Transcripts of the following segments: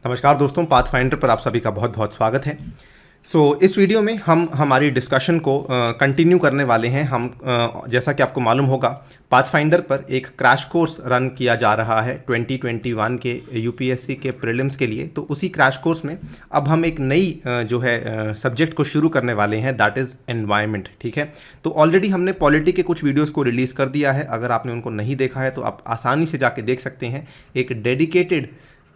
नमस्कार दोस्तों, पाथफाइंडर पर आप सभी का बहुत बहुत स्वागत है। इस वीडियो में हम हमारी डिस्कशन को कंटिन्यू करने वाले हैं। जैसा कि आपको मालूम होगा, पाथफाइंडर पर एक क्रैश कोर्स रन किया जा रहा है 2021 के यूपीएससी के प्रीलिम्स के लिए। तो उसी क्रैश कोर्स में अब हम एक नई सब्जेक्ट को शुरू करने वाले हैं, दैट इज़ एनवायरनमेंट। ठीक है, तो ऑलरेडी हमने पॉलिटी के कुछ वीडियोज़ को रिलीज़ कर दिया है। अगर आपने उनको नहीं देखा है तो आप आसानी से जाके देख सकते हैं। एक डेडिकेटेड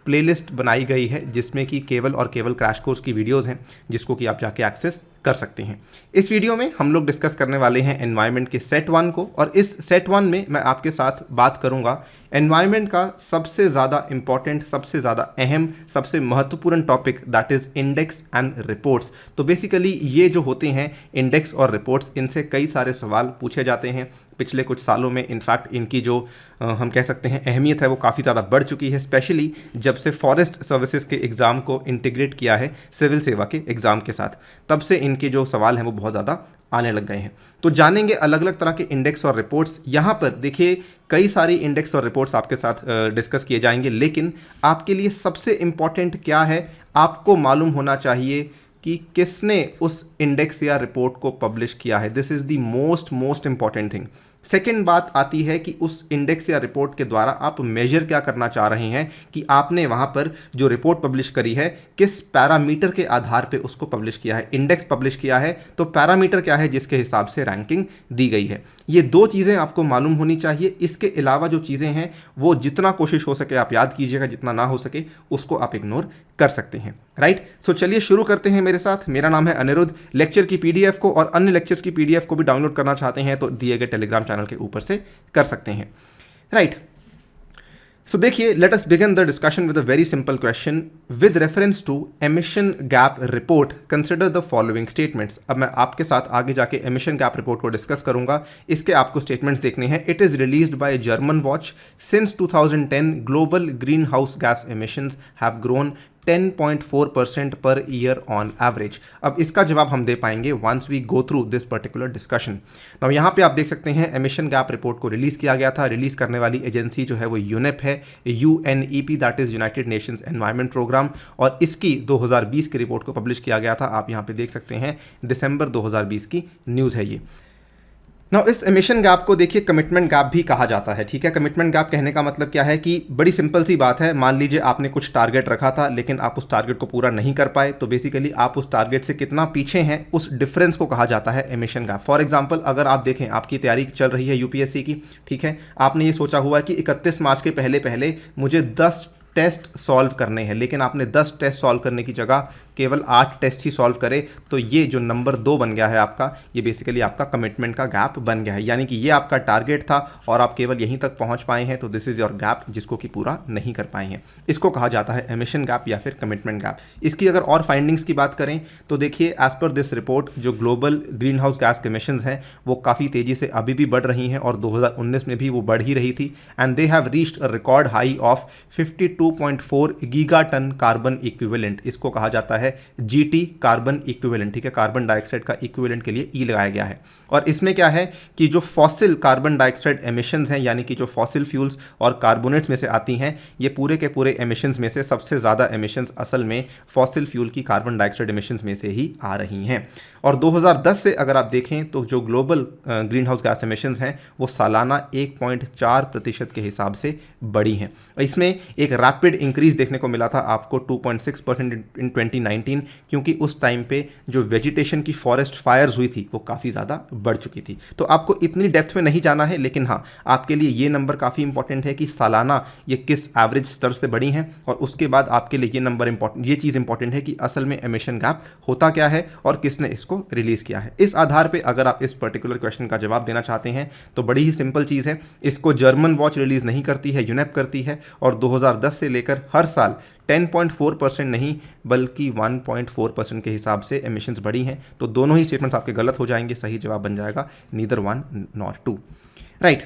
प्लेलिस्ट बनाई गई है जिसमें कि केवल और केवल क्रैश कोर्स की वीडियोस हैं, जिसको कि आप जाके एक्सेस कर सकते हैं। इस वीडियो में हम लोग डिस्कस करने वाले हैं एनवायरनमेंट के सेट 1 को, और इस सेट 1 में मैं आपके साथ बात करूंगा एनवायरनमेंट का सबसे ज़्यादा इंपॉर्टेंट, सबसे ज़्यादा अहम, सबसे महत्वपूर्ण topic, that is index and reports. तो बेसिकली ये जो होते हैं इंडेक्स और रिपोर्ट्स, इनसे कई सारे सवाल पूछे जाते हैं। पिछले कुछ सालों में इनफैक्ट इनकी जो हम कह सकते हैं अहमियत है वो काफ़ी ज़्यादा बढ़ चुकी है, स्पेशली जब से फॉरेस्ट सर्विसेज के एग्ज़ाम को इंटीग्रेट किया है सिविल सेवा के एग्ज़ाम के साथ। तब से इनके जो सवाल हैं वो बहुत ज़्यादा आने लग गए हैं। तो जानेंगे अलग अलग तरह के इंडेक्स और रिपोर्ट्स। यहाँ पर देखिए कई सारी इंडेक्स और रिपोर्ट्स आपके साथ डिस्कस किए जाएंगे, लेकिन आपके लिए सबसे इम्पॉर्टेंट क्या है, आपको मालूम होना चाहिए कि किसने उस इंडेक्स या रिपोर्ट को पब्लिश किया है। This is the most important thing. Second बात आती है कि उस इंडेक्स या रिपोर्ट के द्वारा आप मेजर क्या करना चाह रहे हैं, कि आपने वहाँ पर जो रिपोर्ट पब्लिश करी है किस पैरामीटर के आधार पे उसको पब्लिश किया है। इंडेक्स पब्लिश किया है तो पैरामीटर क्या है जिसके हिसाब से रैंकिंग दी गई है। ये दो चीज़ें आपको मालूम होनी चाहिए। इसके अलावा जो चीज़ें हैं वो जितना कोशिश हो सके आप याद कीजिएगा, जितना ना हो सके उसको आप इग्नोर कर सकते हैं। राइट, सो चलिए शुरू करते हैं मेरे साथ। मेरा नाम है अनिरुद्ध। लेक्चर की पीडीएफ को और अन्य लेक्चर्स की पीडीएफ को भी डाउनलोड करना चाहते हैं तो दिए गए टेलीग्राम चैनल के ऊपर से कर सकते हैं। राइट, सो देखिए, let us begin the discussion with a very simple question. With reference to emission gap report consider the following statements. अब मैं आपके साथ आगे जाके एमिशन गैप रिपोर्ट को डिस्कस करूंगा। इसके आपको स्टेटमेंट्स देखने हैं। It is released by German watch. Since 2010 global green house gas emissions have grown 10.4% per year on average. अब इसका जवाब हम दे पाएंगे once we go through this particular discussion. Now यहाँ पे आप देख सकते हैं एमिशन गैप रिपोर्ट को रिलीज किया गया था। रिलीज करने वाली एजेंसी जो है वो यूनेप है, UNEP, that is United Nations environment programme, और इसकी 2020 की रिपोर्ट को पब्लिश किया गया था। आप यहाँ पे देख सकते हैं दिसंबर 2020 की न्यूज़ है ये। ना इस एमिशन गैप को देखिए कमिटमेंट गैप भी कहा जाता है। ठीक है, कमिटमेंट गैप कहने का मतलब क्या है कि बड़ी सिंपल सी बात है। मान लीजिए आपने कुछ टारगेट रखा था लेकिन आप उस टारगेट को पूरा नहीं कर पाए, तो बेसिकली आप उस टारगेट से कितना पीछे हैं उस डिफरेंस को कहा जाता है एमिशन गैप। फॉर एग्जांपल, अगर आप देखें आपकी तैयारी चल रही है यूपीएससी की, ठीक है, आपने ये सोचा हुआ है कि 31 मार्च के पहले पहले मुझे 10 टेस्ट सॉल्व करने हैं, लेकिन आपने 10 टेस्ट सॉल्व करने की जगह केवल 8 टेस्ट ही सॉल्व करे, तो ये जो नंबर 2 बन गया है आपका, ये बेसिकली आपका कमिटमेंट का गैप बन गया है। यानी कि ये आपका टारगेट था और आप केवल यहीं तक पहुंच पाए हैं, तो दिस इज योर गैप, जिसको कि पूरा नहीं कर पाए हैं। इसको कहा जाता है एमिशन गैप या फिर कमिटमेंट गैप। इसकी अगर और फाइंडिंग्स की बात करें तो देखिए, एज पर दिस रिपोर्ट जो global green house gas emissions हैं वो काफ़ी तेज़ी से अभी भी बढ़ रही हैं, और 2019 में भी वो बढ़ ही रही थी। And they have reached a record high of 52.4 giga ton carbon equivalent. इसको कहा जाता है जीटी, कार्बन इक्विवेलेंट। ठीक है, कार्बन डाइऑक्साइड का इक्विवेलेंट के लिए ई लगाया गया है। और इसमें क्या है कि जो फॉसिल कार्बन डाइऑक्साइड एमिशंस हैं, यानी कि जो फॉसिल फ्यूल्स और कार्बोनेट्स में से आती हैं, ये पूरे के पूरे एमिशंस में से सबसे ज़्यादा एमिशंस असल में फॉसिल फ्यूल की कार्बन डाइऑक्साइड एमिशंस में से ही आ रही हैं। और 2010 से अगर आप देखें तो जो global green house gas emissions हैं वो सालाना 1.4% के हिसाब से बढ़ी हैं। इसमें एक रैपिड इंक्रीज देखने को मिला था आपको 2.6% इन 2019, क्योंकि उस टाइम पे जो वेजिटेशन की फॉरेस्ट फायर्स हुई थी वो काफ़ी ज़्यादा बढ़ चुकी थी। तो आपको इतनी डेप्थ में नहीं जाना है, लेकिन हाँ, आपके लिए ये नंबर काफ़ी इंपॉर्टेंट है कि सालाना ये किस एवरेज स्तर से बढ़ी हैं, और उसके बाद आपके लिए ये नंबर इंपॉर्टेंट, ये चीज़ इंपॉर्टेंट है कि असल में एमिशन गैप होता क्या है और किसने इसको रिलीज़ किया है। इस आधार पर अगर आप इस पर्टिकुलर क्वेश्चन का जवाब देना चाहते हैं तो बड़ी ही सिंपल चीज़ है। इसको जर्मन वॉच रिलीज़ नहीं करती है, यूनेप करती है, और 2010 से लेकर हर साल 10.4% नहीं बल्कि 1.4% के हिसाब से एमिशंस बढ़ी हैं। तो दोनों ही स्टेटमेंट्स आपके गलत हो जाएंगे। सही जवाब बन जाएगा नीदर 1 नॉर 2। राइट,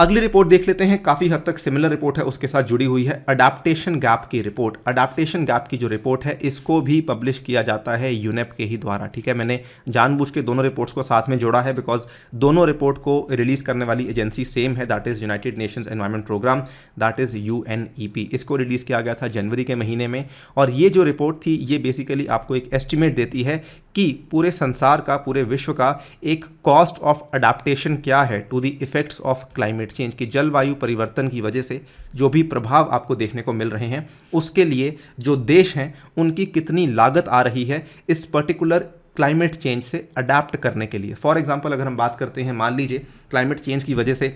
अगली रिपोर्ट देख लेते हैं, काफ़ी हद तक सिमिलर रिपोर्ट है, उसके साथ जुड़ी हुई है अडाप्टेशन गैप की रिपोर्ट। अडाप्टेशन गैप की जो रिपोर्ट है इसको भी पब्लिश किया जाता है यूनेप के ही द्वारा, ठीक है। मैंने जानबूझ के दोनों रिपोर्ट्स को साथ में जोड़ा है बिकॉज दोनों रिपोर्ट को रिलीज़ करने वाली एजेंसी सेम है, that is United Nations environment programme, that is UNEP। इसको रिलीज़ किया गया था जनवरी के महीने में, और ये जो रिपोर्ट थी ये बेसिकली आपको एक एस्टिमेट देती है कि पूरे संसार का, पूरे विश्व का एक कॉस्ट ऑफ अडाप्टेशन क्या है to the effects of climate change, की जलवायु परिवर्तन की वजह से जो भी प्रभाव आपको देखने को मिल रहे हैं उसके लिए जो देश हैं उनकी कितनी लागत आ रही है इस पर्टिकुलर क्लाइमेट चेंज से अडाप्ट करने के लिए। फॉर एग्जांपल अगर हम बात करते हैं, मान लीजिए क्लाइमेट चेंज की वजह से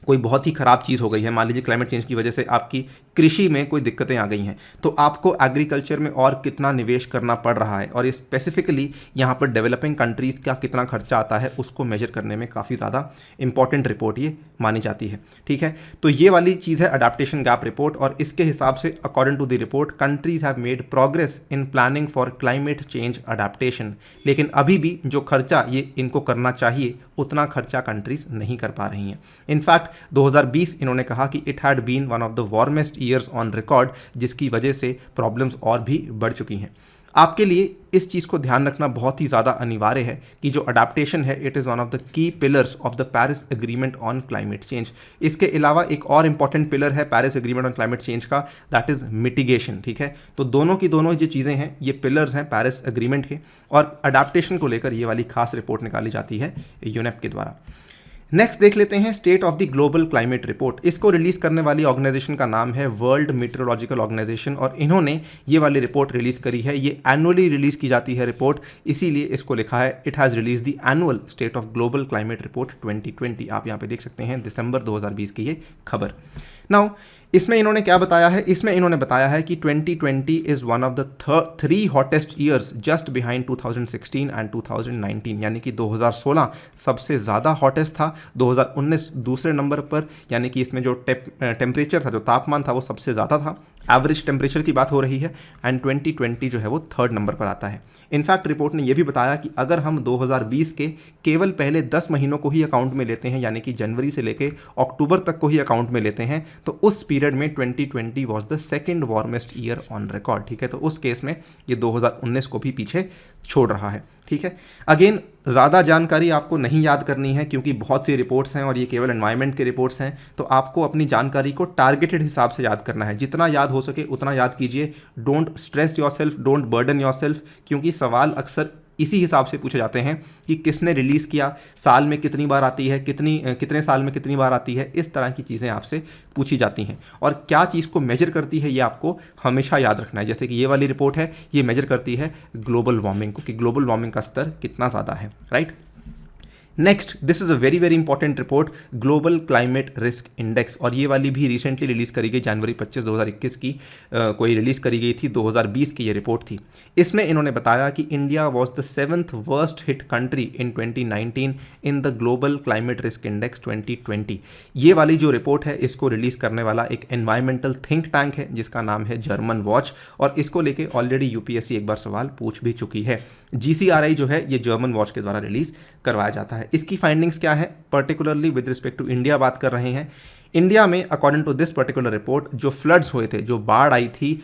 कोई बहुत ही ख़राब चीज़ हो गई है, मान लीजिए क्लाइमेट चेंज की वजह से आपकी कृषि में कोई दिक्कतें आ गई हैं, तो आपको एग्रीकल्चर में और कितना निवेश करना पड़ रहा है, और स्पेसिफिकली यहाँ पर डेवलपिंग कंट्रीज़ का कितना खर्चा आता है उसको मेजर करने में काफ़ी ज़्यादा इंपॉर्टेंट रिपोर्ट ये मानी जाती है, ठीक है। तो ये वाली चीज़ है अडाप्टेशन गैप रिपोर्ट, और इसके हिसाब से according to the report countries have made progress in planning for climate change adaptation, लेकिन अभी भी जो खर्चा ये इनको करना चाहिए उतना खर्चा कंट्रीज़ नहीं कर पा रही हैं। इनफैक्ट 2020 इन्होंने कहा कि it had been one of the warmest years on record, जिसकी वजह से प्रॉब्लम्स और भी बढ़ चुकी हैं। आपके लिए इस चीज़ को ध्यान रखना बहुत ही ज़्यादा अनिवार्य है कि जो अडाप्टेशन है it is one of the key pillars of the Paris agreement on climate change. इसके अलावा एक और इंपॉर्टेंट पिलर है Paris agreement on climate change का, दैट इज़ मिटिगेशन, ठीक है। तो दोनों की दोनों जो चीज़ें हैं ये पिलर्स हैं पेरिस एग्रीमेंट के, और अडाप्टेशन को लेकर ये वाली खास रिपोर्ट निकाली जाती है यूनेप के द्वारा। नेक्स्ट देख लेते हैं state of the global climate report. इसको रिलीज करने वाली ऑर्गेनाइजेशन का नाम है वर्ल्ड मीटरोलॉजिकल ऑर्गेनाइजेशन, और इन्होंने ये वाली रिपोर्ट रिलीज करी है। ये एनुअली रिलीज की जाती है रिपोर्ट, इसीलिए इसको लिखा है it has release the annual state of global climate report 2020। आप यहाँ पे देख सकते हैं दिसंबर 2020 की ये खबर। नाउ इसमें इन्होंने क्या बताया है, इसमें इन्होंने बताया है कि 2020 is one of the 3 hottest years just behind 2016 and 2019, यानी कि 2016 सबसे ज़्यादा हॉटेस्ट था, 2019 दूसरे नंबर पर, यानी कि इसमें जो टेम्परेचर था, जो तापमान था वो सबसे ज़्यादा था, एवरेज टेम्परेचर की बात हो रही है, एंड 2020 जो है वो 3rd नंबर पर आता है। इनफैक्ट रिपोर्ट ने यह भी बताया कि अगर हम 2020 के केवल पहले 10 महीनों को ही अकाउंट में लेते हैं, यानी कि जनवरी से लेकर अक्टूबर तक को ही अकाउंट में लेते हैं, तो उस पीरियड में 2020 was the 2nd warmest year on record, ठीक है। तो उस केस में ये 2019 को भी पीछे छोड़ रहा है, ठीक है। अगेन ज़्यादा जानकारी आपको नहीं याद करनी है क्योंकि बहुत सी रिपोर्ट्स हैं और ये केवल एनवायरनमेंट के रिपोर्ट्स हैं, तो आपको अपनी जानकारी को टारगेटेड हिसाब से याद करना है, जितना याद हो सके उतना याद कीजिए। Don't stress yourself, don't burden yourself, क्योंकि सवाल अक्सर इसी हिसाब से पूछे जाते हैं कि किसने रिलीज़ किया, साल में कितनी बार आती है, कितने साल में कितनी बार आती है, इस तरह की चीज़ें आपसे पूछी जाती हैं। और क्या चीज़ को मेजर करती है ये आपको हमेशा याद रखना है। जैसे कि ये वाली रिपोर्ट है, ये मेजर करती है ग्लोबल वार्मिंग को, कि ग्लोबल वार्मिंग का स्तर कितना ज़्यादा है, right. Next, this is a very very important report, global climate risk index, और ये वाली भी रिसेंटली रिलीज़ करी गई, जनवरी 25, 2021 की कोई रिलीज़ करी गई थी, 2020 की ये रिपोर्ट थी। इसमें इन्होंने बताया कि India was the 7th worst hit country in 2019 in the global climate risk index 2020। ये वाली जो रिपोर्ट है इसको रिलीज़ करने वाला एक एनवायरमेंटल थिंक टैंक है जिसका नाम है जर्मन वॉच, और इसको लेके ऑलरेडी यूपीएससी एक बार सवाल पूछ भी चुकी है। GCRI जो है ये जर्मन वॉच के द्वारा रिलीज़ करवाया जाता है। इसकी फाइंडिंग्स क्या है, particularly with respect to India बात कर रहे हैं। इंडिया में according to this particular report जो फ्लड्स हुए थे, जो बाढ़ आई थी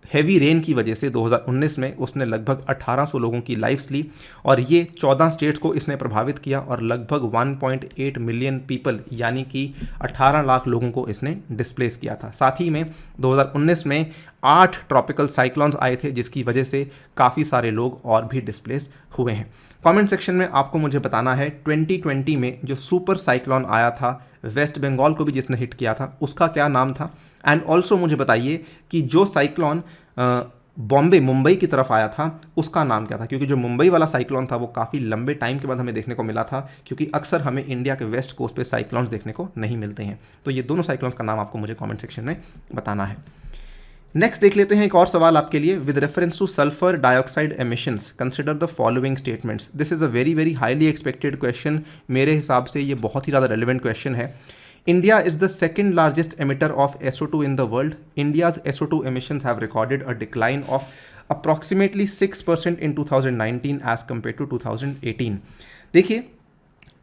हैवी रेन की वजह से 2019 में, उसने लगभग 1800 लोगों की लाइफ्स ली, और ये 14 स्टेट्स को इसने प्रभावित किया, और लगभग 1.8 मिलियन पीपल यानी कि 18 लाख लोगों को इसने डिस्प्लेस किया था। साथ ही में 2019 में 8 ट्रॉपिकल साइक्लोन्स आए थे जिसकी वजह से काफ़ी सारे लोग और भी डिस्प्लेस हुए हैं। कमेंट सेक्शन में आपको मुझे बताना है 2020 में जो सुपर साइक्लोन आया था वेस्ट बंगाल को भी जिसने हिट किया था उसका क्या नाम था, एंड ऑल्सो मुझे बताइए कि जो साइक्लोन मुंबई की तरफ आया था उसका नाम क्या था, क्योंकि जो मुंबई वाला साइक्लोन था वो काफ़ी लंबे टाइम के बाद हमें देखने को मिला था, क्योंकि अक्सर हमें इंडिया के वेस्ट कोस्ट पे साइक्लोन्स देखने को नहीं मिलते हैं। तो ये दोनों साइक्लोन्स का नाम आपको मुझे कमेंट सेक्शन में बताना है। नेक्स्ट देख लेते हैं एक और सवाल आपके लिए, with reference two sulphur dioxide emissions consider the following statements. This is a very very highly expected question, मेरे हिसाब से ये बहुत ही ज़्यादा रेलिवेंट क्वेश्चन है। India is the second largest emitter of SO2 in the world. India's SO2 emissions have recorded a decline of approximately 6% in 2019 as compared to 2018. देखिए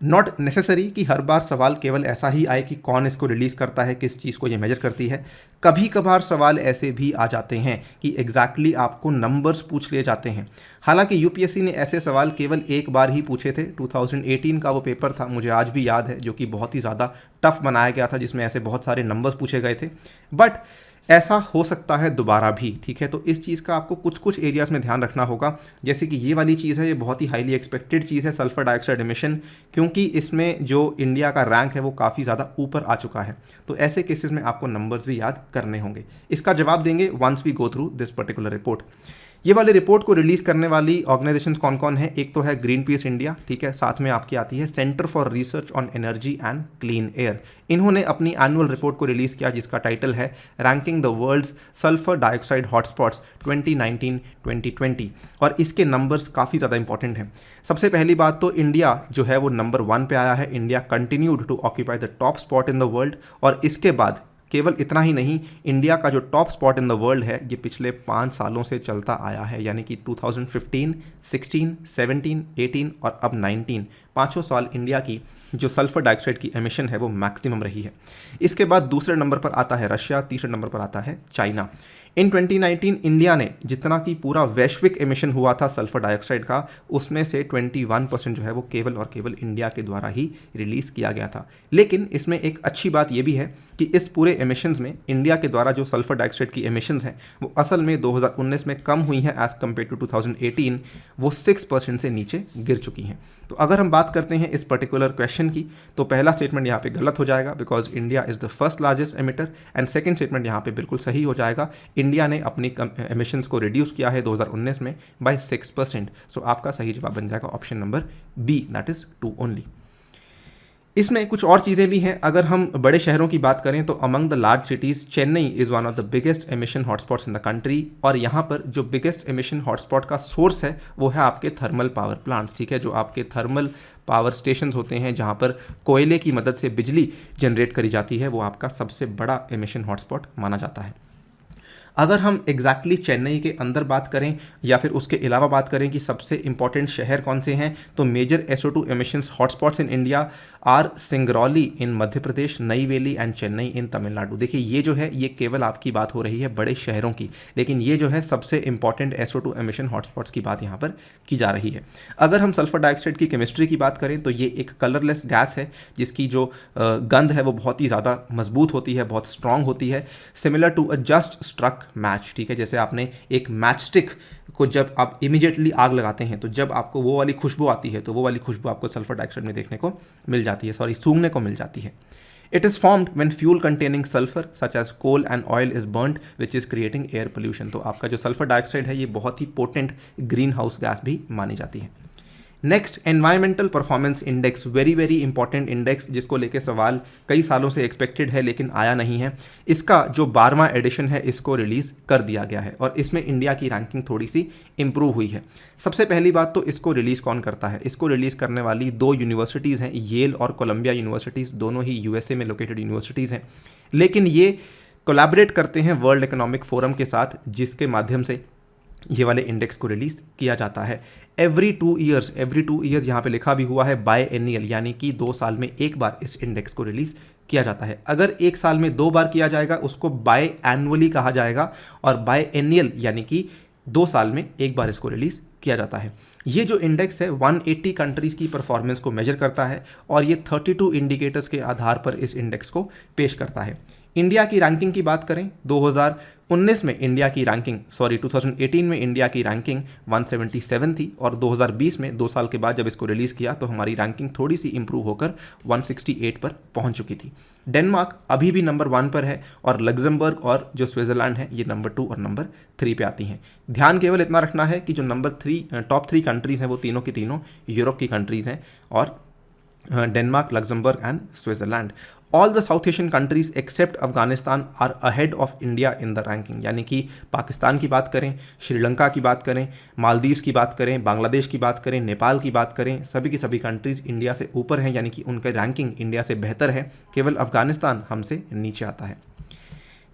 not necessary कि हर बार सवाल केवल ऐसा ही आए कि कौन इसको रिलीज़ करता है, किस चीज़ को ये मेजर करती है। कभी कभार सवाल ऐसे भी आ जाते हैं कि एग्जैक्टली आपको नंबर्स पूछ लिए जाते हैं। हालांकि यूपीएससी ने ऐसे सवाल केवल एक बार ही पूछे थे। 2018 का वो पेपर था, मुझे आज भी याद है, जो कि बहुत ही ज़्यादा टफ बनाया गया था, जिसमें ऐसे बहुत सारे नंबर्स पूछे गए थे। बट ऐसा हो सकता है दोबारा भी, ठीक है। तो इस चीज़ का आपको कुछ कुछ एरियाज़ में ध्यान रखना होगा। जैसे कि ये वाली चीज़ है, ये बहुत ही हाईली एक्सपेक्टेड चीज़ है, सल्फर डाइऑक्साइड एमिशन, क्योंकि इसमें जो इंडिया का रैंक है वो काफ़ी ज़्यादा ऊपर आ चुका है। तो ऐसे केसेस में आपको नंबर्स भी याद करने होंगे। इसका जवाब देंगे once we go through this particular report. ये वाली रिपोर्ट को रिलीज़ करने वाली ऑर्गेनाइजेशंस कौन कौन है? एक तो है ग्रीन पीस इंडिया, ठीक है, साथ में आपकी आती है centre for research on energy and clean air. इन्होंने अपनी एनुअल रिपोर्ट को रिलीज़ किया, जिसका टाइटल है ranking the world's sulphur dioxide hotspots 2019-2020, और इसके नंबर्स काफ़ी ज़्यादा इंपॉर्टेंट हैं। सबसे पहली बात तो इंडिया जो है वो नंबर 1 पे आया है। India continued to occupy the top spot in the world, और इसके बाद केवल इतना ही नहीं, इंडिया का जो top spot in the world है ये पिछले 5 सालों से चलता आया है, यानी कि 2015, 16, 17, 18 और अब 19, 5 साल इंडिया की जो सल्फर डाइऑक्साइड की एमिशन है वो मैक्सिमम रही है। इसके बाद दूसरे नंबर पर आता है रशिया, तीसरे नंबर पर आता है चाइना। इन 2019 इंडिया ने जितना कि पूरा वैश्विक एमिशन हुआ था सल्फर डाइऑक्साइड का, उसमें से 21% जो है वो केवल और केवल इंडिया के द्वारा ही रिलीज़ किया गया था। लेकिन इसमें एक अच्छी बात ये भी है कि इस पूरे एमिशंस में इंडिया के द्वारा जो सल्फर डाइऑक्साइड की एमिशंस हैं वो असल में 2019 में कम हुई हैं एज़ कम्पेयर टू 2018, वो 6% से नीचे गिर चुकी हैं। तो अगर हम बात करते हैं इस पर्टिकुलर क्वेश्चन की, तो पहला स्टेटमेंट यहाँ पे गलत हो जाएगा, because India is the first largest emitter, and second statement यहाँ पे बिल्कुल सही हो जाएगा। इंडिया ने अपनी एमिशंस को रिड्यूस किया है 2019 में बाय 6%। सो आपका सही जवाब बन जाएगा option number B, that is 2 only. इसमें कुछ और चीज़ें भी हैं। अगर हम बड़े शहरों की बात करें तो among the large cities Chennai is one of the biggest emission hotspots in the country, और यहाँ पर जो बिगेस्ट एमिशन हॉटस्पॉट का सोर्स है वो है आपके थर्मल पावर प्लांट्स, ठीक है, जो आपके थर्मल पावर स्टेशंस होते हैं जहाँ पर कोयले की मदद से बिजली जनरेट करी जाती है, वो आपका सबसे बड़ा एमिशन हॉटस्पॉट माना जाता है। अगर हम एग्जैक्टली चेन्नई के अंदर बात करें या फिर उसके अलावा बात करें कि सबसे इंपॉर्टेंट शहर कौन से हैं, तो major SO2 emissions hotspots in India are Singrauli in Madhya Pradesh, Neyveli and Chennai in Tamil Nadu. देखिए ये जो है ये केवल आपकी बात हो रही है बड़े शहरों की, लेकिन ये जो है सबसे इंपॉर्टेंट SO2 एमिशन हॉटस्पॉट्स की बात यहाँ पर की जा रही है। अगर हम सल्फर डाइऑक्साइड की केमिस्ट्री की बात करें तो ये एक कलरलेस गैस है जिसकी जो गंध है वो बहुत ही ज़्यादा मजबूत होती है, बहुत स्ट्रांग होती है, similar to a just struck match, ठीक है। जैसे आपने एक मैच स्टिक को जब आप इमीडिएटली आग लगाते हैं तो जब आपको वो वाली खुशबू आती है तो वो वाली खुशबू आपको सल्फर डाइऑक्साइड में देखने को मिल जाती है, सूंघने को मिल जाती है। It is formed when fuel containing sulfur such as coal and oil is burnt, which is creating air pollution। तो आपका जो सल्फर डाइऑक्साइड है ये बहुत ही पोटेंट ग्रीन हाउस गैस भी मानी जाती है। Next, environmental performance index, very very important index जिसको लेके सवाल कई सालों से एक्सपेक्टेड है लेकिन आया नहीं है। इसका जो 12वां एडिशन है इसको रिलीज़ कर दिया गया है और इसमें इंडिया की रैंकिंग थोड़ी सी इंप्रूव हुई है। सबसे पहली बात तो इसको रिलीज़ कौन करता है? इसको रिलीज़ करने वाली 2 यूनिवर्सिटीज़ हैं, येल और कोलंबिया यूनिवर्सिटीज़, दोनों ही USA में लोकेटेड यूनिवर्सिटीज़ हैं, लेकिन ये कोलैबोरेट करते हैं वर्ल्ड इकोनॉमिक फोरम के साथ, जिसके माध्यम से ये वाले इंडेक्स को रिलीज़ किया जाता है। एवरी 2 ईयर्स यहाँ पे लिखा भी हुआ है बाय एनियल, यानी कि 2 साल में एक बार इस इंडेक्स को रिलीज़ किया जाता है। अगर 1 साल में 2 बार किया जाएगा उसको बाय एनुअली कहा जाएगा, और बाय एनियल यानी कि 2 साल में एक बार इसको रिलीज़ किया जाता है। ये जो इंडेक्स है 180 कंट्रीज़ की परफॉर्मेंस को मेजर करता है और ये 32 इंडिकेटर्स के आधार पर इस इंडेक्स को पेश करता है। इंडिया की रैंकिंग की बात करें, 2018 में इंडिया की रैंकिंग 177 थी और 2020 में 2 साल के बाद जब इसको रिलीज़ किया तो हमारी रैंकिंग थोड़ी सी इंप्रूव होकर 168 पर पहुंच चुकी थी। डेनमार्क अभी भी नंबर 1 पर है और लग्जमबर्ग और जो स्विट्ज़रलैंड है ये नंबर 2 और नंबर 3 पे आती हैं। ध्यान केवल इतना रखना है कि जो टॉप 3 कंट्रीज़ हैं वो तीनों की तीनों यूरोप की कंट्रीज़ हैं, और Denmark, Luxembourg and Switzerland. All the South Asian countries except Afghanistan are ahead of India in the ranking, यानी कि पाकिस्तान की बात करें, श्रीलंका की बात करें, मालदीव्स की बात करें, बांग्लादेश की बात करें, नेपाल की बात करें, सभी की सभी कंट्रीज़ इंडिया से ऊपर हैं, यानी कि उनका रैंकिंग इंडिया से बेहतर है। केवल अफगानिस्तान हमसे नीचे आता है।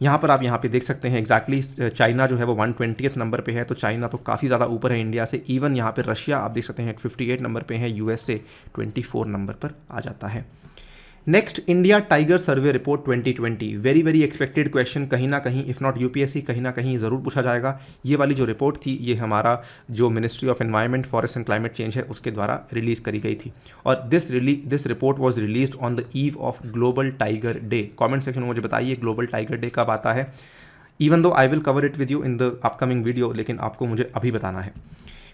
यहाँ पर आप यहाँ पे देख सकते हैं एग्जैक्टली चाइना जो है वो 120th नंबर पे है, तो चाइना तो काफ़ी ज़्यादा ऊपर है इंडिया से। इवन यहाँ पे रशिया आप देख सकते हैं 58 नंबर पे है, यूएसए 24 नंबर पर आ जाता है। Next, India tiger survey report 2020, very very expected question, कहीं ना कहीं इफ़ नॉट यूपीएससी कहीं ना कहीं ज़रूर पूछा जाएगा। ये वाली जो रिपोर्ट थी ये हमारा जो ministry of environment forest and climate change है उसके द्वारा रिलीज़ करी गई थी, और this report was released on the eve of global tiger day. Comment section में मुझे बताइए ग्लोबल टाइगर डे कब आता है। Even though I will cover it with you in the upcoming video, लेकिन आपको मुझे अभी बताना है,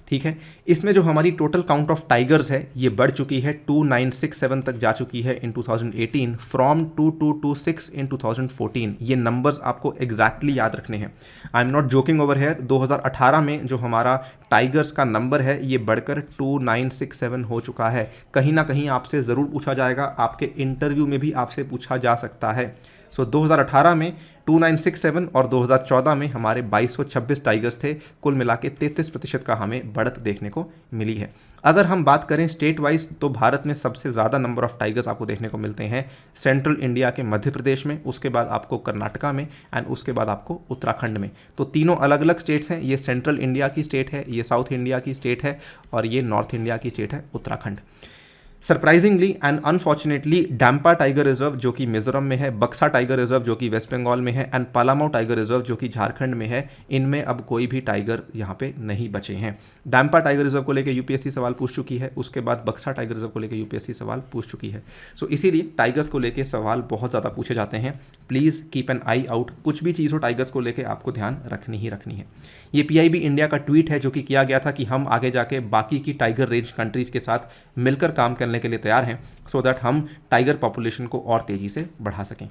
ठीक है। इसमें जो हमारी टोटल काउंट ऑफ टाइगर्स है ये बढ़ चुकी है, 2967 तक जा चुकी है इन 2018 फ्रॉम 2226 इन 2014। ये नंबर्स आपको एग्जैक्टली याद रखने हैं, आई am not joking over here. 2018 में जो हमारा टाइगर्स का नंबर है ये बढ़कर 2967 हो चुका है। कहीं ना कहीं आपसे ज़रूर पूछा जाएगा, आपके इंटरव्यू में भी आपसे पूछा जा सकता है। सो 2018 में 2967 और 2014 में हमारे 2226 टाइगर्स थे। कुल मिला के 33% का हमें बढ़त देखने को मिली है। अगर हम बात करें स्टेट वाइज तो भारत में सबसे ज़्यादा नंबर ऑफ टाइगर्स आपको देखने को मिलते हैं सेंट्रल इंडिया के मध्य प्रदेश में, उसके बाद आपको कर्नाटका में एंड उसके बाद आपको उत्तराखंड में। तो तीनों अलग अलग स्टेट्स हैं, ये सेंट्रल इंडिया की स्टेट है, ये साउथ इंडिया की स्टेट है और ये नॉर्थ इंडिया की स्टेट है Uttarakhand. Surprisingly and unfortunately Dampa tiger reserve जो कि मिजोरम में है, बक्सा टाइगर रिजर्व जो कि वेस्ट बंगाल में है एंड पलामू टाइगर रिजर्व जो कि झारखंड में है, इनमें अब कोई भी टाइगर यहाँ पे नहीं बचे हैं। डैम्पा टाइगर रिजर्व को लेकर यूपीएससी सवाल पूछ चुकी है, उसके बाद बक्सा टाइगर रिजर्व को लेकर यूपीएससी सवाल पूछ चुकी है। सो इसीलिए टाइगर्स को लेकर सवाल बहुत ज़्यादा पूछे जाते हैं। Please keep an I out, कुछ भी चीज़ हो टाइगर्स को लेकर आपको ध्यान रखनी ही रखनी है। ये पीआईबी इंडिया का ट्वीट है जो कि किया गया था कि हम आगे जाके बाकी की टाइगर रेंज कंट्रीज़ के साथ मिलकर काम करने के लिए तैयार हैं, सो दैट हम टाइगर पॉपुलेशन को और तेज़ी से बढ़ा सकें।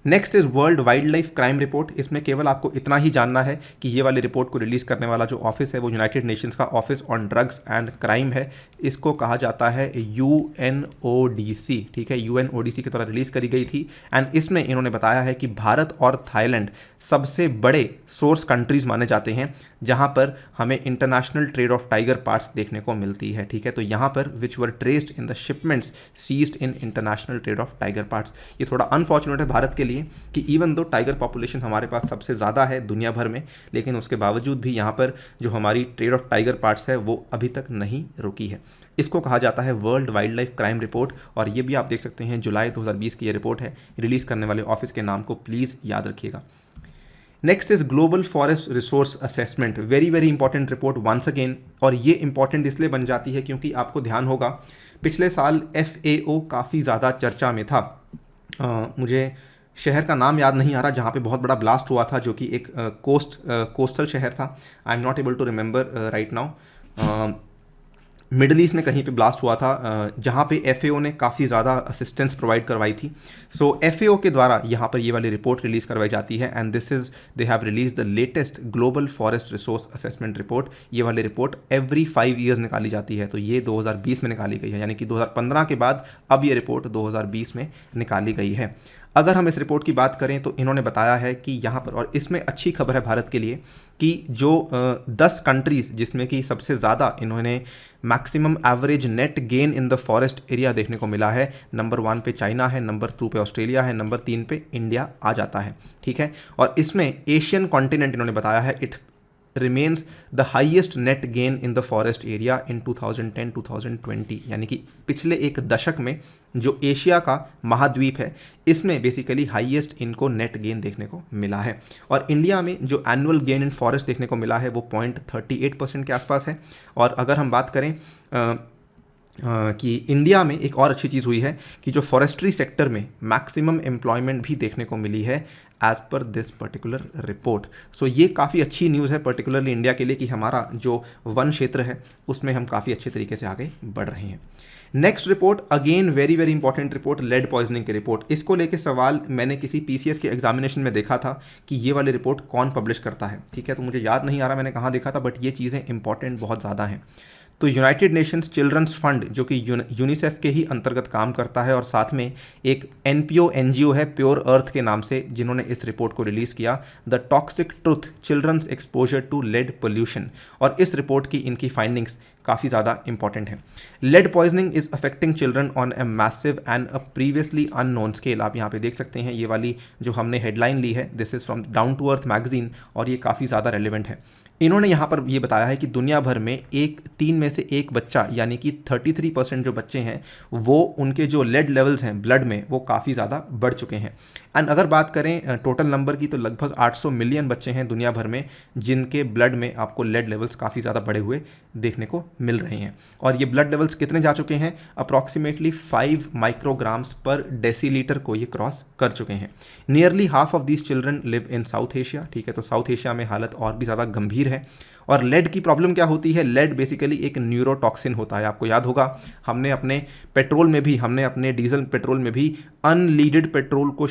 Next is world wild life crime report. इसमें केवल आपको इतना ही जानना है कि ये वाली रिपोर्ट को रिलीज़ करने वाला जो ऑफिस है वो यूनाइटेड नेशंस का office on drugs and crime है। इसको कहा जाता है UNODC, ठीक है, UNODC की तरह रिलीज़ करी गई थी। एंड इसमें इन्होंने बताया है कि भारत और थाईलैंड सबसे बड़े सोर्स कंट्रीज़ माने जाते हैं जहाँ पर हमें international trade of tiger parts देखने को मिलती है, ठीक है। तो यहाँ पर which were traced in the shipments seized in international trade of tiger parts. ये थोड़ा अनफॉर्चुनेट है भारत के लिए कि इवन दो टाइगर पॉपुलेशन हमारे पास सबसे ज़्यादा है दुनिया भर में, लेकिन उसके बावजूद भी यहाँ पर जो हमारी ट्रेड ऑफ टाइगर पार्ट्स है वो अभी तक नहीं रुकी है। इसको कहा जाता है world wild life crime report, और ये भी आप देख सकते हैं जुलाई 2020 की ये रिपोर्ट है। रिलीज़ करने वाले ऑफिस के नाम को प्लीज़ याद रखिएगा। Next is global forest resource assessment, very very important report once again. और ये इंपॉर्टेंट इसलिए बन जाती है क्योंकि आपको ध्यान होगा पिछले साल FAO काफ़ी ज़्यादा चर्चा में था। मुझे शहर का नाम याद नहीं आ रहा जहाँ पे बहुत बड़ा ब्लास्ट हुआ था, जो कि एक कोस्टल शहर था। I am not able to remember right now. Middle East में कहीं पे ब्लास्ट हुआ था जहाँ पे FAO ने काफ़ी ज़्यादा असिस्टेंस प्रोवाइड करवाई थी। सो FAO के द्वारा यहाँ पर ये वाली रिपोर्ट रिलीज़ करवाई जाती है and this is they have release the latest global forest resource assessment report. ये वाली रिपोर्ट एवरी 5 ईयर्स निकाली जाती है, तो ये 2020 में निकाली गई है, यानी कि 2015 के बाद अब ये रिपोर्ट 2020 में निकाली गई है। अगर हम इस रिपोर्ट की बात करें तो इन्होंने बताया है कि यहाँ पर, और इसमें अच्छी खबर है भारत के लिए, कि जो 10 कंट्रीज़ जिसमें कि सबसे ज़्यादा इन्होंने maximum average net gain in the forest area देखने को मिला है, नंबर 1 पे चाइना है, नंबर 2 पे ऑस्ट्रेलिया है, नंबर 3 पे इंडिया आ जाता है, ठीक है। और इसमें एशियन कॉन्टिनेंट इन्होंने बताया है it remains the highest net gain in the forest area in 2010-2020, यानी कि पिछले एक दशक में जो एशिया का महाद्वीप है इसमें बेसिकली हाईएस्ट इनको नेट गेन देखने को मिला है। और इंडिया में जो एनुअल गेन इन फॉरेस्ट देखने को मिला है वो 0.38% के आसपास है। और अगर हम बात करें कि इंडिया में एक और अच्छी चीज़ हुई है कि जो फॉरेस्ट्री सेक्टर में मैक्सिमम एम्प्लॉयमेंट भी देखने को मिली है as per this particular report. सो ये काफ़ी अच्छी न्यूज़ है पर्टिकुलरली इंडिया के लिए कि हमारा जो वन क्षेत्र है उसमें हम काफ़ी अच्छे तरीके से आगे बढ़ रहे हैं। Next report again very very important report, lead poisoning की रिपोर्ट। इसको लेके सवाल मैंने किसी PCS के एग्जामिनेशन में देखा था कि ये वाली रिपोर्ट कौन पब्लिश करता है, ठीक है, तो मुझे याद नहीं आ रहा मैंने कहाँ देखा था, बट ये चीज़ें इंपॉर्टेंट बहुत ज़्यादा हैं। तो यूनाइटेड नेशंस चिल्ड्रंस फंड जो कि यूनिसेफ के ही अंतर्गत काम करता है और साथ में एक NPO NGO है प्योर अर्थ के नाम से, जिन्होंने इस रिपोर्ट को रिलीज़ किया, the toxic truth children's exposure to lead pollution. और इस रिपोर्ट की इनकी फाइंडिंग्स काफ़ी ज़्यादा इंपॉर्टेंट है। Lead poisoning is affecting children on a massive and a previously unknown scale. आप यहाँ पे देख सकते हैं, ये वाली जो हमने हेडलाइन ली है, this is from Down To Earth magazine, और ये काफ़ी ज़्यादा रेलिवेंट है। इन्होंने यहाँ पर ये बताया है कि दुनिया भर में 3 में से 1 बच्चा, यानी कि 33% जो बच्चे हैं वो उनके जो लेड लेवल्स हैं ब्लड में वो काफ़ी ज़्यादा बढ़ चुके हैं। एंड अगर बात करें टोटल नंबर की, तो लगभग 800 मिलियन बच्चे हैं दुनिया भर में जिनके ब्लड में आपको लेड लेवल्स काफ़ी ज़्यादा बढ़े हुए देखने को मिल रहे हैं। और ये ब्लड लेवल्स कितने जा चुके हैं? अप्रॉक्सीमेटली 5 माइक्रोग्राम्स पर डेसीलीटर को ये क्रॉस कर चुके हैं। Nearly half of these children live in south Asia, ठीक है, तो साउथ एशिया में हालत और भी ज़्यादा गंभीर है। और लेड की प्रॉब्लम क्या होती है? लेड बेसिकली एक न्यूरोटॉक्सिन होता है। आपको याद होगा हमने अपने पेट्रोल में भी, हमने अपने डीजल पेट्रोल में भी अनलीडेड पेट्रोल को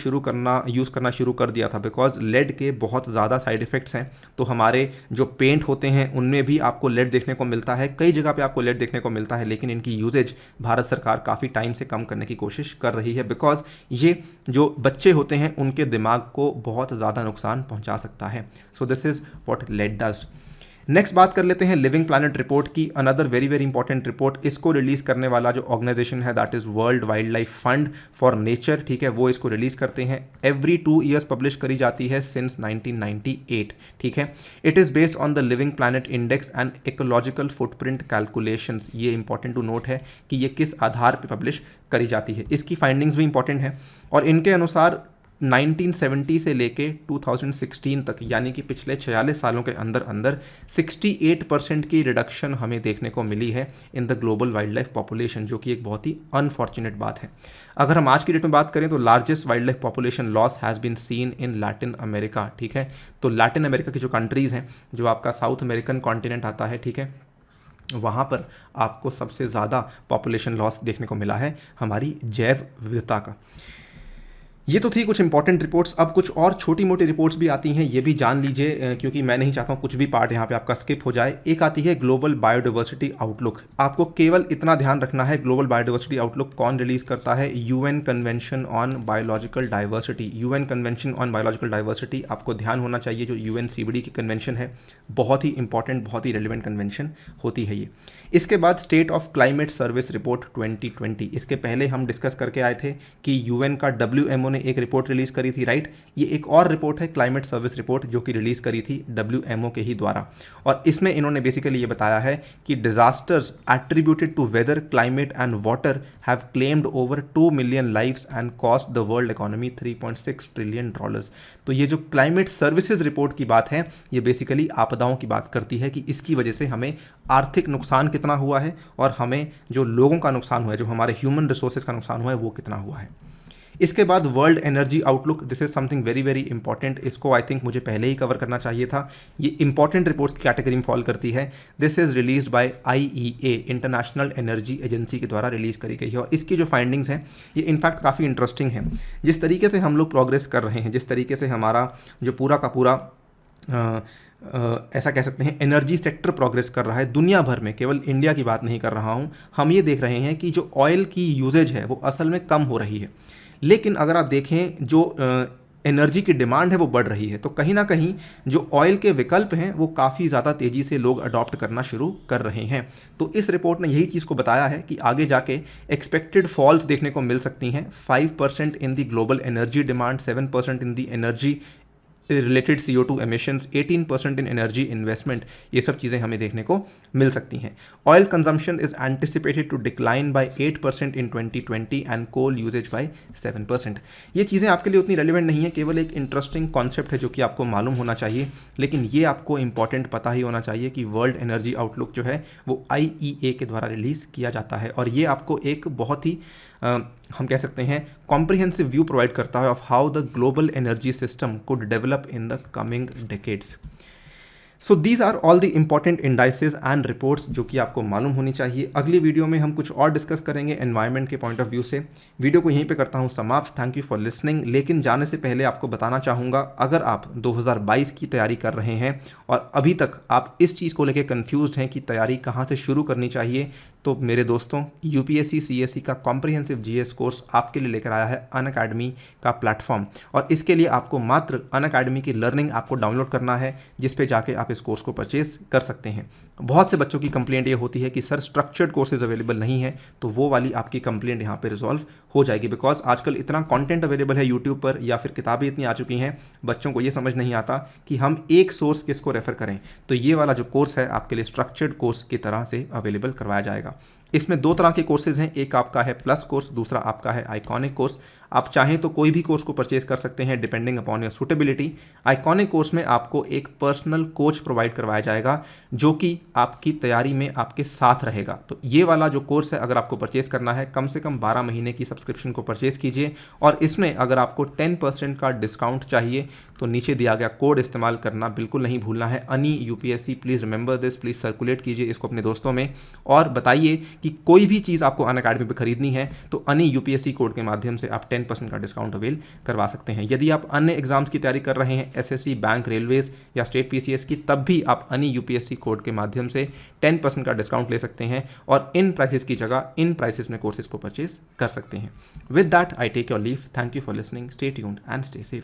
यूज़ करना शुरू कर दिया था, बिकॉज लेड के बहुत ज़्यादा साइड इफ़ेक्ट्स हैं। तो हमारे जो पेंट होते हैं उनमें भी आपको लेड देखने को मिलता है, कई जगह पे आपको लेड देखने को मिलता है, लेकिन इनकी यूजेज भारत सरकार काफ़ी टाइम से कम करने की कोशिश कर रही है, बिकॉज ये जो बच्चे होते हैं उनके दिमाग को बहुत ज़्यादा नुकसान पहुँचा सकता है। So this is what led does. Next बात कर लेते हैं लिविंग प्लैनेट रिपोर्ट की। Another very very important report, इसको रिलीज़ करने वाला जो ऑर्गेनाइजेशन है that is world wild life fund for nature, ठीक है, वो इसको रिलीज़ करते हैं। एवरी 2 ईयर्स पब्लिश करी जाती है सिंस 1998, ठीक है। It is based on the living planet index and ecological footprint calculations. ये इंपॉर्टेंट टू नोट है कि ये किस आधार पर पब्लिश करी जाती है। इसकी फाइंडिंग्स भी इंपॉर्टेंट है, और इनके अनुसार 1970 से लेके 2016 तक, यानी कि पिछले 46 सालों के अंदर अंदर 68% की रिडक्शन हमें देखने को मिली है in the global wild life population, जो कि एक बहुत ही अनफॉर्चुनेट बात है। अगर हम आज की डेट में बात करें तो largest wildlife population loss has been seen in Latin America, ठीक है। तो लैटिन अमेरिका की जो कंट्रीज़ हैं, जो आपका साउथ अमेरिकन कॉन्टिनेंट आता है, ठीक है, वहाँ पर आपको सबसे ज़्यादा पॉपुलेशन लॉस देखने को मिला है हमारी जैव विविधता का। ये तो थी कुछ इंपॉर्टेंट रिपोर्ट्स। अब कुछ और छोटी मोटी रिपोर्ट्स भी आती हैं, ये भी जान लीजिए, क्योंकि मैं नहीं चाहता हूँ कुछ भी पार्ट यहाँ पे आपका स्किप हो जाए। एक आती है ग्लोबल बायोडाइवर्सिटी आउटलुक। आपको केवल इतना ध्यान रखना है, ग्लोबल बायोडाइवर्सिटी आउटलुक कौन रिलीज़ करता है? UN convention on biological diversity. UN convention on biological diversity, आपको ध्यान होना चाहिए, जो यूएनसीबीडी की कन्वेंशन है, बहुत ही इंपॉर्टेंट, बहुत ही रेलिवेंट कन्वेंशन होती है ये। इसके बाद state of climate service report 2020। इसके पहले हम डिस्कस करके आए थे कि यूएन का WMO ने एक रिपोर्ट रिलीज़ करी थी, राइट। ये एक और रिपोर्ट है, क्लाइमेट सर्विस रिपोर्ट, जो कि रिलीज़ करी थी WMO के ही द्वारा। और इसमें इन्होंने बेसिकली ये बताया है कि disasters attributed to weather, climate and water have claimed over 2 million lives and cost the world economy $3.6 trillion. तो ये जो क्लाइमेट सर्विसेज रिपोर्ट की बात है, ये बेसिकली आपदाओं की बात करती है कि इसकी वजह से हमें आर्थिक नुकसान कितना हुआ है और हमें जो लोगों का नुकसान हुआ है, जो हमारे ह्यूमन रिसोर्सेज का नुकसान हुआ है, वो कितना हुआ है। इसके बाद world energy outlook, this is something very very important. इसको आई थिंक मुझे पहले ही कवर करना चाहिए था। ये इंपॉर्टेंट रिपोर्ट्स की कैटेगरी में फॉल करती है। This is released by IEA, international energy agency के द्वारा रिलीज़ करी गई है। और इसकी जो फाइंडिंग्स हैं ये इनफैक्ट काफ़ी इंटरेस्टिंग है। जिस तरीके से हम लोग प्रोग्रेस कर रहे हैं, जिस तरीके से हमारा जो पूरा का पूरा ऐसा कह सकते हैं एनर्जी सेक्टर प्रोग्रेस कर रहा है दुनिया भर में, केवल इंडिया की बात नहीं कर रहा हूँ, हम ये देख रहे हैं कि जो ऑयल की यूजेज है वो असल में कम हो रही है, लेकिन अगर आप देखें जो एनर्जी की डिमांड है वो बढ़ रही है। तो कहीं ना कहीं जो ऑयल के विकल्प हैं वो काफ़ी ज़्यादा तेज़ी से लोग अडॉप्ट करना शुरू कर रहे हैं। तो इस रिपोर्ट ने यही चीज़ को बताया है कि आगे जाके एक्सपेक्टेड फॉल्स देखने को मिल सकती हैं। 5% in the global energy demand, 7% in the energy related CO2 emissions, 18% in energy investment, ये सब चीज़ें हमें देखने को मिल सकती हैं। Oil consumption is anticipated to decline by 8% in 2020 and coal usage by 7%। ये चीज़ें आपके लिए उतनी रेलिवेंट नहीं है, केवल एक इंटरेस्टिंग कॉन्सेप्ट है जो कि आपको मालूम होना चाहिए, लेकिन ये आपको इंपॉर्टेंट पता ही होना चाहिए कि वर्ल्ड एनर्जी आउटलुक जो है वो IEA के द्वारा रिलीज़ किया जाता है। और ये आपको एक बहुत ही हम कह सकते हैं कॉम्प्रिहेंसिव व्यू प्रोवाइड करता है of how the global energy system could develop in the coming decades. So these are all the important indices and reports जो कि आपको मालूम होनी चाहिए। अगली वीडियो में हम कुछ और डिस्कस करेंगे एनवायरनमेंट के पॉइंट ऑफ व्यू से। वीडियो को यहीं पे करता हूँ समाप्त। Thank you for listening. लेकिन जाने से पहले आपको बताना चाहूँगा, अगर आप 2022 की तैयारी कर रहे हैं और अभी तक आप इस चीज़ को लेकर कन्फ्यूज्ड हैं कि तैयारी कहाँ से शुरू करनी चाहिए, तो मेरे दोस्तों, यूपीएससी सीएससी का कॉम्प्रिहेंसिव जीएस कोर्स आपके लिए लेकर आया है अनअकैडमी का प्लेटफॉर्म, और इसके लिए आपको मात्र अनअकैडमी की लर्निंग आपको डाउनलोड करना है, जिस पे जाके आप इस कोर्स को परचेज कर सकते हैं। बहुत से बच्चों की कंप्लेंट ये होती है कि सर स्ट्रक्चर्ड कोर्सेज अवेलेबल नहीं है, तो वो वाली आपकी कंप्लेंट यहाँ पे रिजॉल्व हो जाएगी। बिकॉज आजकल इतना कंटेंट अवेलेबल है यूट्यूब पर, या फिर किताबें इतनी आ चुकी हैं, बच्चों को ये समझ नहीं आता कि हम एक सोर्स किसको रेफर करें। तो ये वाला जो कोर्स है आपके लिए स्ट्रक्चर्ड कोर्स की तरह से अवेलेबल करवाया जाएगा। इसमें दो तरह के कोर्सेज हैं, एक आपका है प्लस कोर्स, दूसरा आपका है आइकॉनिक कोर्स। आप चाहें तो कोई भी कोर्स को परचेज कर सकते हैं depending upon your suitability. Iconic course में आपको एक पर्सनल कोच प्रोवाइड करवाया जाएगा जो कि आपकी तैयारी में आपके साथ रहेगा। तो ये वाला जो कोर्स है अगर आपको परचेज करना है, कम से कम 12 महीने की सब्सक्रिप्शन को परचेज कीजिए, और इसमें अगर आपको 10% का डिस्काउंट चाहिए तो नीचे दिया गया कोड इस्तेमाल करना बिल्कुल नहीं भूलना है, अनी UPSC. Please remember this, please circulate कीजिए इसको अपने दोस्तों में, और बताइए कि कोई भी चीज़ आपको अनअकैडमी पे खरीदनी है तो अनी यूपीएससी कोड के माध्यम से आप 10% का डिस्काउंट अवेल करवा सकते हैं। यदि आप अन्य एग्जाम्स की तैयारी कर रहे हैं, एसएससी, बैंक, रेलवेज या स्टेट पीसीएस की, तब भी आप अनी यूपीएससी कोड के माध्यम से 10% का डिस्काउंट ले सकते हैं, और इन प्राइसेस की जगह इन प्राइसेस में कोर्सेज को परचेज कर सकते हैं। With that I take your leave. Thank you for listening. Stay tuned and stay safe.